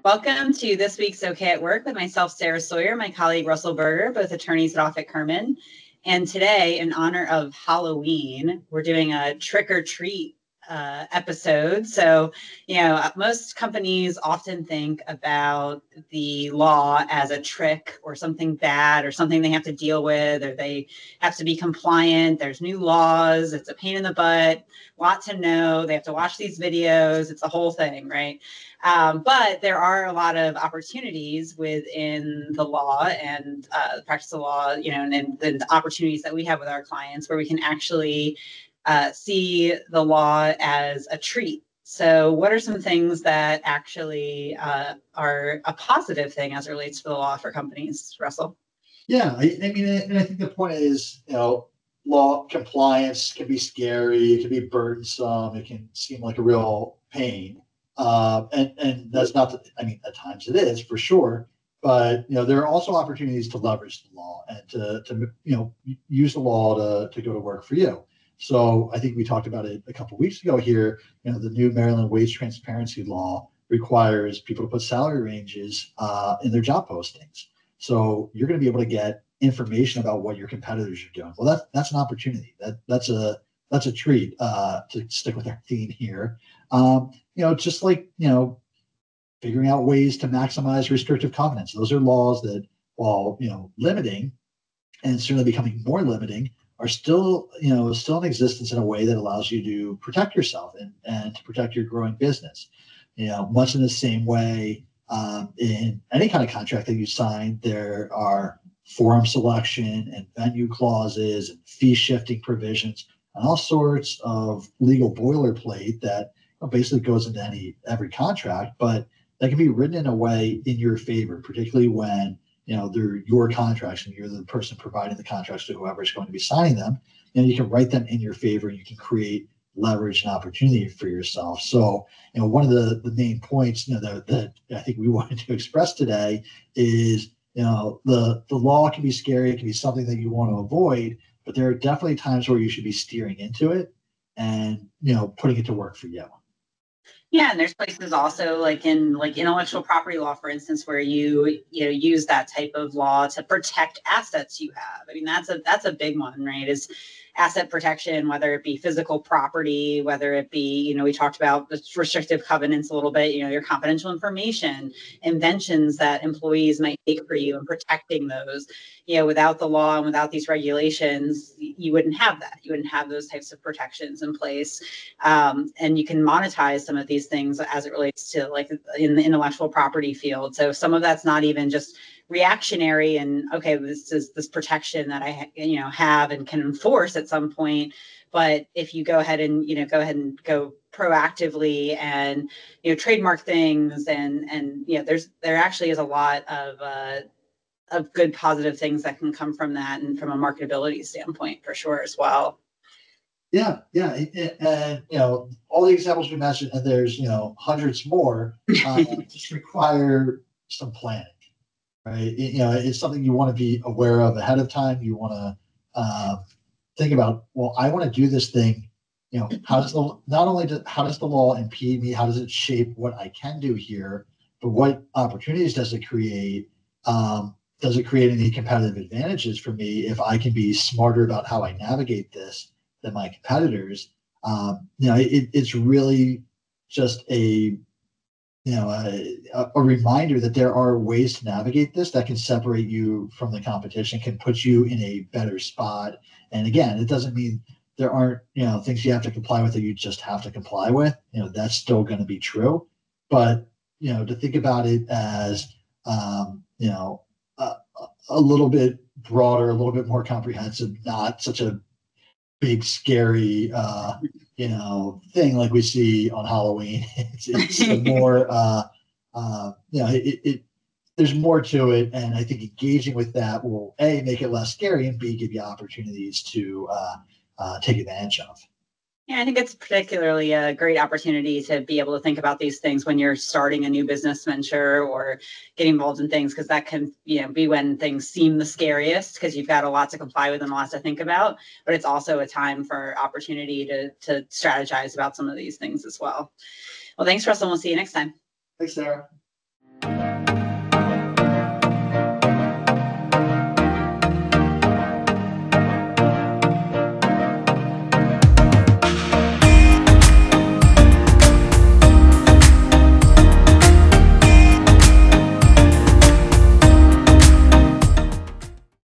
Welcome to this week's OK at Work with myself, Sarah Sawyer, my colleague, Russell Berger, both attorneys at Offit Kurman. And today, in honor of Halloween, we're doing a trick or treat episode. So, most companies often think about the law as a trick or something bad or something they have to deal with, or they have to be compliant. There's new laws. It's a pain in the butt, lot to know. They have to watch these videos. It's a whole thing, right? But there are a lot of opportunities within the law and the practice of law, and the opportunities that we have with our clients where we can actually see the law as a treat. So what are some things that actually are a positive thing as it relates to the law for companies, Russell? Yeah, I mean, and I think the point is, law compliance can be scary, it can be burdensome, it can seem like a real pain. And that's not at times it is for sure, but there are also opportunities to leverage the law and to use the law to go to work for you. So I think we talked about it a couple of weeks ago here. The new Maryland wage transparency law requires people to put salary ranges in their job postings. So you're going to be able to get information about what your competitors are doing. Well, that's an opportunity. That's a treat to stick with our theme here. Just like figuring out ways to maximize restrictive covenants. Those are laws that, while limiting and certainly becoming more limiting, are still in existence in a way that allows you to protect yourself and to protect your growing business. Much in the same way, in any kind of contract that you sign, there are forum selection and venue clauses and fee shifting provisions and all sorts of legal boilerplate that basically goes into every contract, but that can be written in a way in your favor, particularly when they're your contracts and you're the person providing the contracts to whoever is going to be signing them. You can write them in your favor and you can create leverage and opportunity for yourself. So, one of the main points that I think we wanted to express today is the law can be scary, it can be something that you want to avoid, but there are definitely times where you should be steering into it and putting it to work for you. Yeah, and there's places also like in intellectual property law, for instance, where you use that type of law to protect assets you have. I mean, that's a big one, right? Is asset protection, whether it be physical property, whether it be, we talked about the restrictive covenants a little bit, your confidential information, inventions that employees might make for you and protecting those. Without the law and without these regulations, you wouldn't have that. You wouldn't have those types of protections in place. And you can monetize some of these things as it relates to like in the intellectual property field. So some of that's not even just reactionary and okay, this is this protection that I have and can enforce at some point. But if you go ahead and go proactively and trademark things and there actually is a lot of good positive things that can come from that and from a marketability standpoint for sure as well. Yeah. And, all the examples we mentioned, and there's, hundreds more, just require some planning, right? It's something you want to be aware of ahead of time. You want to think about, well, I want to do this thing. How does the law impede me? How does it shape what I can do here? But what opportunities does it create? Does it create any competitive advantages for me if I can be smarter about how I navigate this than my competitors? It's really just a reminder that there are ways to navigate this that can separate you from the competition, can put you in a better spot. And again, it doesn't mean there aren't things you have to comply with that you just have to comply with. That's still going to be true, but to think about it as a little bit broader, a little bit more comprehensive, not such a big scary thing like we see on Halloween. It's more there's more to it, and I think engaging with that will A, make it less scary, and B, give you opportunities to take advantage of. Yeah, I think it's particularly a great opportunity to be able to think about these things when you're starting a new business venture or getting involved in things, because that can be when things seem the scariest because you've got a lot to comply with and a lot to think about. But it's also a time for opportunity to strategize about some of these things as well. Well, thanks, Russell. We'll see you next time. Thanks, Sarah.